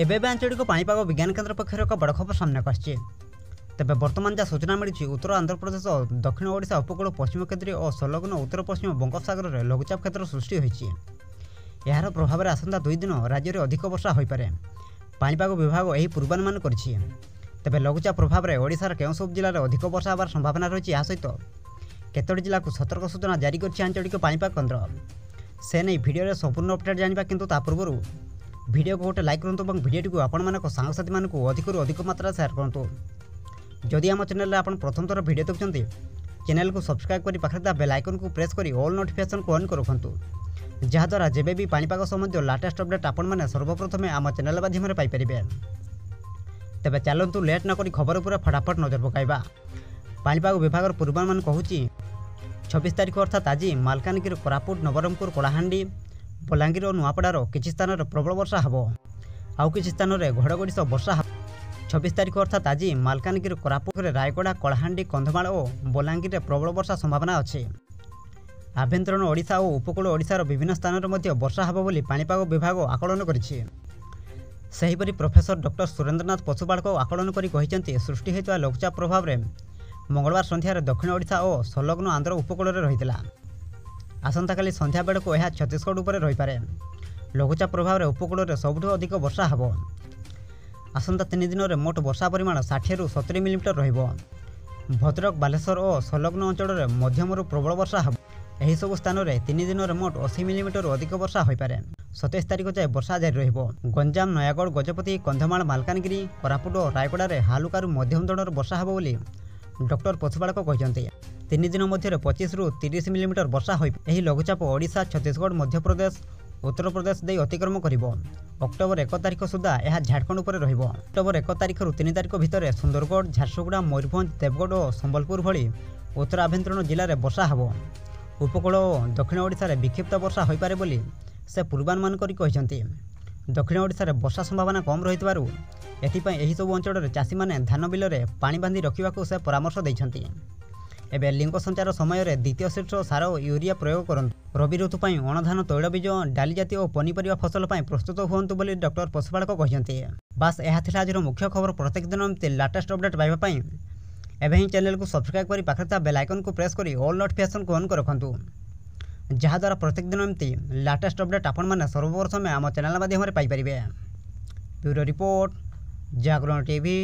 ଏବେ ଆଞ୍ଚଳିକ ପାଣିପାଗ ବିଜ୍ଞାନ କେନ୍ଦ୍ର ପକ୍ଷରୁ ଏକ ବଡ଼ ଖବର ସାମ୍ନାକୁ ଆସିଛି। ତେବେ ବର୍ତ୍ତମାନ ଯାହା ସୂଚନା ମିଳିଛି, ଉତ୍ତର ଆନ୍ଧ୍ରପ୍ରଦେଶ, ଦକ୍ଷିଣ ଓଡ଼ିଶା ଉପକୂଳ, ପଶ୍ଚିମ କେନ୍ଦ୍ରୀୟ ଓ ସଂଲଗ୍ନ ଉତ୍ତର ପଶ୍ଚିମ ବଙ୍ଗୋପସାଗରରେ ଲଘୁଚାପ କ୍ଷେତ୍ର ସୃଷ୍ଟି ହୋଇଛି। ଏହାର ପ୍ରଭାବରେ ଆସନ୍ତା 2 ଦିନ ରାଜ୍ୟରେ ଅଧିକ ବର୍ଷା ହୋଇପାରେ। ପାଣିପାଗ ବିଭାଗ ଏହି ପୂର୍ବାନୁମାନ କରିଛି। ତେବେ ଲଘୁଚାପ ପ୍ରଭାବରେ ଓଡ଼ିଶାର କେଉଁ ସବୁ ଜିଲ୍ଲାରେ ଅଧିକ ବର୍ଷା ହେବାର ସମ୍ଭାବନା ରହିଛି, ଏହା ସହିତ କେତୋଟି ଜିଲ୍ଲାକୁ ସତର୍କ ସୂଚନା ଜାରି କରିଛି ଆଞ୍ଚଳିକ ପାଣିପାଗ କେନ୍ଦ୍ର। ସେ ନେଇ ଭିଡ଼ିଓରେ ସମ୍ପୂର୍ଣ୍ଣ ଅପଡେଟ୍ ଜାଣିବା, କିନ୍ତୁ ତା ପୂର୍ବରୁ ଭିଡ଼ିଓକୁ ଗୋଟେ ଲାଇକ୍ କରନ୍ତୁ ଏବଂ ଭିଡ଼ିଓଟିକୁ ଆପଣମାନଙ୍କ ସାଙ୍ଗସାଥୀମାନଙ୍କୁ ଅଧିକରୁ ଅଧିକ ମାତ୍ରାରେ ସେୟାର କରନ୍ତୁ। ଯଦି ଆମ ଚ୍ୟାନେଲରେ ଆପଣ ପ୍ରଥମ ଥର ଭିଡ଼ିଓ ଦେଖୁଛନ୍ତି, ଚ୍ୟାନେଲକୁ ସବସ୍କ୍ରାଇବ୍ କରି ପାଖରେ ଥିବା ବେଲ୍ ଆଇକନକୁ ପ୍ରେସ୍ କରି ଅଲ୍ ନୋଟିଫିକେସନକୁ ଅନ୍ କରି ରଖନ୍ତୁ, ଯାହାଦ୍ୱାରା ଯେବେ ବି ପାଣିପାଗ ସମ୍ବନ୍ଧୀୟ ଲାଟେଷ୍ଟ ଅପଡେଟ୍ ଆପଣମାନେ ସର୍ବପ୍ରଥମେ ଆମ ଚ୍ୟାନେଲ ମାଧ୍ୟମରେ ପାଇପାରିବେ। ତେବେ ଚାଲନ୍ତୁ ଲେଟ୍ ନକରି ଖବର ଉପରେ ଫଟାଫଟ ନଜର ପକାଇବା। ପାଣିପାଗ ବିଭାଗର ପୂର୍ବାନୁମାନ କହୁଛି 26 ତାରିଖ ଅର୍ଥାତ୍ ଆଜି ମାଲକାନଗିରି, କୋରାପୁଟ, ନବରଙ୍ଗପୁର, କଳାହାଣ୍ଡି, ବଲାଙ୍ଗୀର ଓ ନୂଆପଡ଼ାର କିଛି ସ୍ଥାନରେ ପ୍ରବଳ ବର୍ଷା ହେବ। ଆଉ କିଛି ସ୍ଥାନରେ ଘଡ଼ଘଡ଼ି ସହ ବର୍ଷା ହେବ। 26 ତାରିଖ ଅର୍ଥାତ୍ ଆଜି ମାଲକାନଗିରି, କୋରାପୁଟରେ, ରାୟଗଡ଼ା, କଳାହାଣ୍ଡି, କନ୍ଧମାଳ ଓ ବଲାଙ୍ଗୀରରେ ପ୍ରବଳ ବର୍ଷା ସମ୍ଭାବନା ଅଛି। ଆଭ୍ୟନ୍ତରୀଣ ଓଡ଼ିଶା ଓ ଉପକୂଳ ଓଡ଼ିଶାର ବିଭିନ୍ନ ସ୍ଥାନରେ ମଧ୍ୟ ବର୍ଷା ହେବ ବୋଲି ପାଣିପାଗ ବିଭାଗ ଆକଳନ କରିଛି। ସେହିପରି ପ୍ରଫେସର ଡକ୍ଟର ସୁରେନ୍ଦ୍ରନାଥ ପଶୁପାଳକ ଆକଳନ କରି କହିଛନ୍ତି, ସୃଷ୍ଟି ହୋଇଥିବା ଲଘୁଚାପ ପ୍ରଭାବରେ ମଙ୍ଗଳବାର ସନ୍ଧ୍ୟାରେ ଦକ୍ଷିଣ ଓଡ଼ିଶା ଓ ସଂଲଗ୍ନ ଆନ୍ଧ୍ର ଉପକୂଳରେ ରହିଥିଲା। ଆସନ୍ତାକାଲି ସନ୍ଧ୍ୟା ବେଳକୁ ଏହା ଛତିଶଗଡ଼ ଉପରେ ରହିପାରେ। ଲଘୁଚାପ ପ୍ରଭାବରେ ଉପକୂଳରେ ସବୁଠୁ ଅଧିକ ବର୍ଷା ହେବ। ଆସନ୍ତା 3 ଦିନରେ ମୋଟ ବର୍ଷା ପରିମାଣ 60ରୁ 70 ମିଲିମିଟର ରହିବ। ଭଦ୍ରକ, ବାଲେଶ୍ୱର ଓ ସଂଲଗ୍ନ ଅଞ୍ଚଳରେ ମଧ୍ୟମରୁ ପ୍ରବଳ ବର୍ଷା ହେବ। ଏହିସବୁ ସ୍ଥାନରେ 3 ଦିନରେ ମୋଟ 80 ମିଲିମିଟରରୁ ଅଧିକ ବର୍ଷା ହୋଇପାରେ। 27 ତାରିଖ ଯାଏଁ ବର୍ଷା ଜାରି ରହିବ। ଗଞ୍ଜାମ, ନୟାଗଡ଼, ଗଜପତି, କନ୍ଧମାଳ, ମାଲକାନଗିରି, କୋରାପୁଟ ଓ ରାୟଗଡ଼ାରେ ହାଲୁକାରୁ ମଧ୍ୟମ ଧରଣର ବର୍ଷା ହେବ ବୋଲି ଡକ୍ଟର ପଶୁପାଳକ କହିଛନ୍ତି। 3 ଦିନ ମଧ୍ୟରେ 25ରୁ 30 ମିଲିମିଟର ବର୍ଷା ହୋଇପାରେ। ଏହି ଲଘୁଚାପ ଓଡ଼ିଶା, ଛତିଶଗଡ଼, ମଧ୍ୟପ୍ରଦେଶ, ଉତ୍ତରପ୍ରଦେଶ ଦେଇ ଅତିକ୍ରମ କରିବ। ଅକ୍ଟୋବର 1 ତାରିଖ ସୁଦ୍ଧା ଏହା ଝାଡ଼ଖଣ୍ଡ ଉପରେ ରହିବ। ଅକ୍ଟୋବର 1 ତାରିଖରୁ 3 ତାରିଖ ଭିତରେ ସୁନ୍ଦରଗଡ଼, ଝାରସୁଗୁଡ଼ା, ମୟୂରଭଞ୍ଜ, ଦେବଗଡ଼ ଓ ସମ୍ବଲପୁର ଭଳି ଉତ୍ତର ଆଭ୍ୟନ୍ତରୀଣ ଜିଲ୍ଲାରେ ବର୍ଷା ହେବ। ଉପକୂଳ ଓ ଦକ୍ଷିଣ ଓଡ଼ିଶାରେ ବିକ୍ଷିପ୍ତ ବର୍ଷା ହୋଇପାରେ ବୋଲି ସେ ପୂର୍ବାନୁମାନ କରି କହିଛନ୍ତି। ଦକ୍ଷିଣ ଓଡ଼ିଶାରେ ବର୍ଷା ସମ୍ଭାବନା କମ୍ ରହିଥିବାରୁ ଏଥିପାଇଁ ଏହିସବୁ ଅଞ୍ଚଳରେ ଚାଷୀମାନେ ଧାନ ବିଲରେ ପାଣି ବାନ୍ଧି ରଖିବାକୁ ସେ ପରାମର୍ଶ ଦେଇଛନ୍ତି। ଏବେ ଲିଙ୍ଗ ସଞ୍ଚାର ସମୟରେ ଦ୍ୱିତୀୟ ଶୀର୍ଷ ସାର ୟୁରିଆ ପ୍ରୟୋଗ କରନ୍ତୁ। ରବି ଋତୁ ପାଇଁ ଅଣଧାନ, ତୈଳବୀଜ, ଡାଲି ଜାତୀୟ ଓ ପନିପରିବା ଫସଲ ପାଇଁ ପ୍ରସ୍ତୁତ ହୁଅନ୍ତୁ ବୋଲି ଡକ୍ଟର ପଶୁପାଳକ କହିଛନ୍ତି। ବାସ୍ ଏହା ଥିଲା ଆଜିର ମୁଖ୍ୟ ଖବର। ପ୍ରତ୍ୟେକ ଦିନ ଏମିତି ଲାଟେଷ୍ଟ ଅପଡେଟ୍ ପାଇବା ପାଇଁ ଏବେ ହିଁ ଚ୍ୟାନେଲକୁ ସବସ୍କ୍ରାଇବ୍ କରି ପାଖରେ ଥିବା ବେଲ୍ ଆଇକନକୁ ପ୍ରେସ୍ କରି ଅଲ୍ ନୋଟିଫିକେସନକୁ ଅନ୍ କରି ରଖନ୍ତୁ, ଯାହାଦ୍ୱାରା ପ୍ରତ୍ୟେକ ଦିନ ଏମିତି ଲାଟେଷ୍ଟ ଅପଡେଟ୍ ଆପଣମାନେ ସର୍ବପ୍ରଥମେ ଆମ ଚ୍ୟାନେଲ ମାଧ୍ୟମରେ ପାଇପାରିବେ। ବ୍ୟୁରୋ ରିପୋର୍ଟ, ଜାଗରଣ ଟିଭି।